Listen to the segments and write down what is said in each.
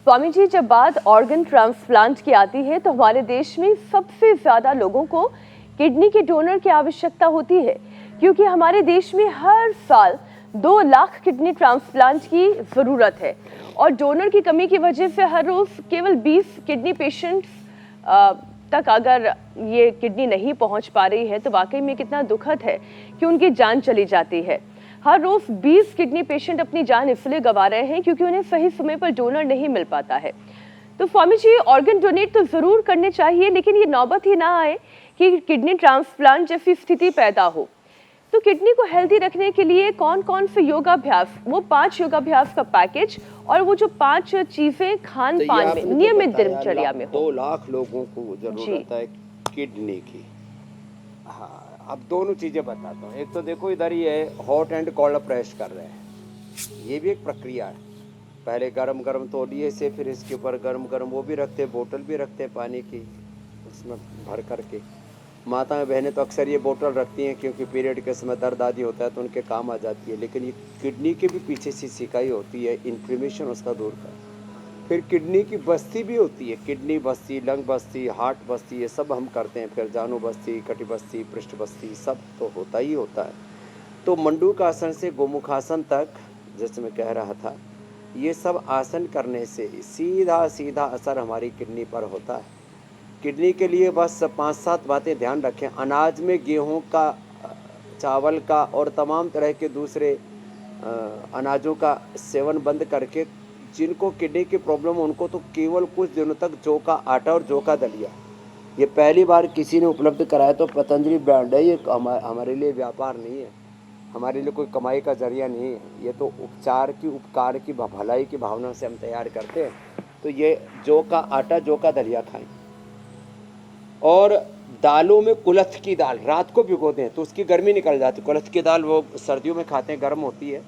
स्वामी जी, जब बात organ transplant की आती है तो हमारे देश में सबसे ज्यादा लोगों को किडनी के डोनर की आवश्यकता होती है, क्योंकि हमारे देश में हर साल 2 लाख किडनी ट्रांसप्लांट की ज़रूरत है और डोनर की कमी की वजह से हर रोज़ केवल 20 किडनी पेशेंट्स तक अगर ये किडनी नहीं पहुंच पा रही है तो वाकई में कितना दुखद है कि उनकी जान चली जाती है। हर रोज 20 किडनी पेशेंट अपनी जान इसलिए गंवा रहे हैं क्योंकि उन्हें सही समय पर डोनर नहीं मिल पाता है। तो स्वामी जी, ऑर्गन डोनेट तो जरूर करने चाहिए, लेकिन ये नौबत ही ना आए कि किडनी ट्रांसप्लांट जैसी स्थिति पैदा हो। तो किडनी को हेल्दी रखने के लिए कौन कौन से योगाभ्यास, वो 5 योगाभ्यास का पैकेज और वो जो 5 चीजें खान पान में नियमित दिनचर्या में हो। 2 लाख लोगों को जरूरत है किडनी की। हाँ, अब दोनों चीजें बताता हूँ। एक तो देखो इधर ही है, हॉट एंड कोल्ड प्रेस कर रहे हैं, ये भी एक प्रक्रिया है। पहले गरम गरम तौलिए से, फिर इसके ऊपर गरम गरम वो भी रखते हैं, बोतल भी रखते हैं पानी की, उसमें भर करके। माताएं बहनें तो अक्सर ये बोतल रखती हैं क्योंकि पीरियड के समय दर्द आदि होता है तो उनके काम आ जाती है, लेकिन ये किडनी के भी पीछे से सिकाई होती है, इन्फ्लेमेशन उसका दूर कर। फिर किडनी की बस्ती भी होती है, किडनी बस्ती, लंग बस्ती, हार्ट बस्ती, ये सब हम करते हैं। फिर जानु बस्ती, कटी बस्ती, पृष्ठ बस्ती, सब तो होता ही होता है। तो मंडूक आसन से गोमुखासन तक, जैसे मैं कह रहा था, ये सब आसन करने से सीधा सीधा असर हमारी किडनी पर होता है। किडनी के लिए बस 5-7 बातें ध्यान रखें। अनाज में गेहूं का, चावल का और तमाम तरह के दूसरे अनाजों का सेवन बंद करके, जिनको किडनी की प्रॉब्लम है उनको तो केवल कुछ दिनों तक जौ का आटा और जौ का दलिया, ये पहली बार किसी ने उपलब्ध कराया। तो पतंजलि ब्रांड है, ये हमारे लिए व्यापार नहीं है, हमारे लिए कोई कमाई का जरिया नहीं है, ये तो उपचार की, उपकार की, भलाई की भावना से हम तैयार करते हैं। तो ये जौ का आटा, जौ का दलिया खाएं। और दालों में कुलथ की दाल रात को भिगो दें तो उसकी गर्मी निकल जाती है। कुलथ की दाल वो सर्दियों में खाते हैं, गर्म होती है,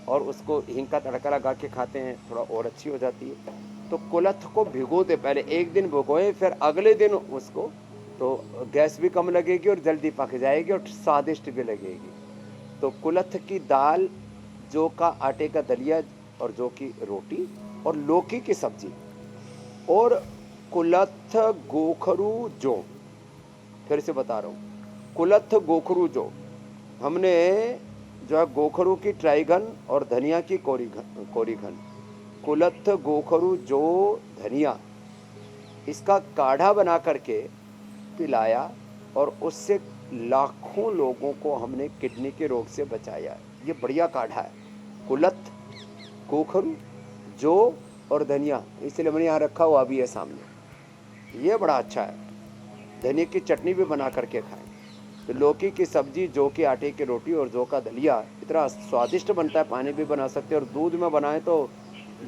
और उसको हींग का तड़का लगा के खाते हैं, थोड़ा और अच्छी हो जाती है। तो कुलथ को भिगो दे, पहले एक दिन भिगोएं, फिर अगले दिन उसको, तो गैस भी कम लगेगी और जल्दी पक जाएगी और स्वादिष्ट भी लगेगी। तो कुलथ की दाल, जौ का आटे का दलिया और जौ की रोटी और लौकी की सब्जी और कुलथ गोखरू जौ, फिर से बता रहा हूँ, कुलथ गोखरू जौ। हमने जो है गोखरू की ट्राइगन और धनिया की कोरीघन, कुलथ गोखरू जौ धनिया, इसका काढ़ा बना करके पिलाया और उससे लाखों लोगों को हमने किडनी के रोग से बचाया। ये बढ़िया काढ़ा है, कुलथ गोखरू जौ और धनिया, इसलिए मैंने यहाँ रखा हुआ अभी है सामने, ये बड़ा अच्छा है। धनिया की चटनी भी बना करके खाएं। तो लौकी की सब्जी, जौ के आटे की रोटी और जौ का दलिया इतना स्वादिष्ट बनता है, पानी भी बना सकते हैं, और दूध में बनाएं तो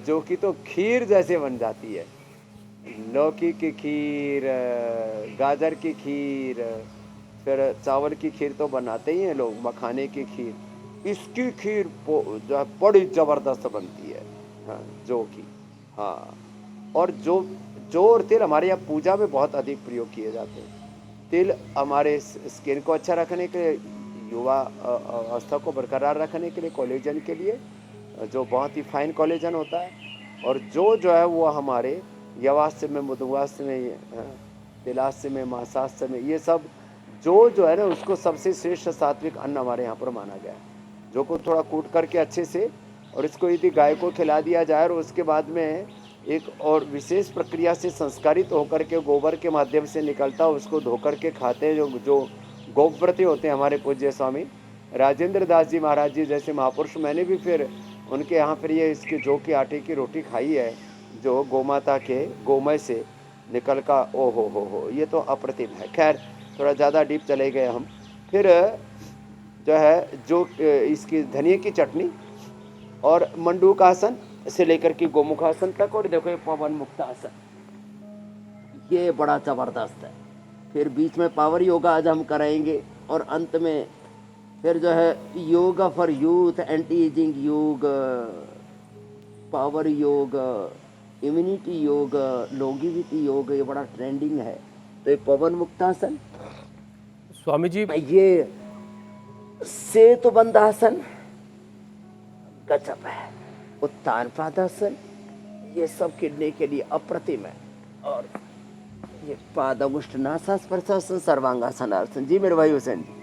जौ की तो खीर जैसे बन जाती है। लौकी की खीर, गाजर की खीर, फिर चावल की खीर तो बनाते ही हैं लोग, मखाने की खीर, इसकी खीर जो है बड़ी ज़बरदस्त बनती है। हाँ, जौ की। हाँ, और जौ और तिल हमारे यहाँ पूजा में बहुत अधिक प्रयोग किए जाते हैं। तिल हमारे स्किन को अच्छा रखने के लिए, युवा अवस्था को बरकरार रखने के लिए, कोलेजन के लिए, जो बहुत ही फाइन कोलेजन होता है। और जो है वो हमारे यवास्य में, मधुवास्य में, तिलास्य में, मांसास्य में, ये सब जो है ना, उसको सबसे श्रेष्ठ सात्विक अन्न हमारे यहाँ पर माना गया है। जो को थोड़ा कूट करके अच्छे से, और इसको यदि गाय को खिला दिया जाए और उसके बाद में एक और विशेष प्रक्रिया से संस्कारित होकर के गोबर के माध्यम से निकलता, उसको धोकर के खाते हैं जो गोव्रती होते हैं हमारे पूज्य स्वामी राजेंद्र दास जी महाराज जी जैसे महापुरुष। मैंने भी फिर उनके यहाँ पर ये इसके जौ के आटे की रोटी खाई है, जो गोमाता के गोमय से निकल का, ओ हो, ये तो अप्रतिम है। खैर, थोड़ा ज़्यादा डीप चले गए हम। फिर जो है, जो इसकी धनिया की चटनी और मंडूक आसन से लेकर के गोमुखासन तक, और देखो ये पवन मुक्त आसन, ये बड़ा जबरदस्त है। फिर बीच में पावर योगा आज हम कराएंगे, और अंत में फिर जो है yoga for youth, anti ageing योग, पावर योग, इम्यूनिटी योग, लॉन्गेविटी योग, ये बड़ा ट्रेंडिंग है। तो ये पवन मुक्तासन, स्वामी जी, ये सेतु बंधासन गजब है। उत्तान पादासन ये सब किडनी के लिए अप्रतिम है। और ये पादमुष्ट नासास्पर्शासन सर्वांगासन जी मेरे भाई हुसैन जी,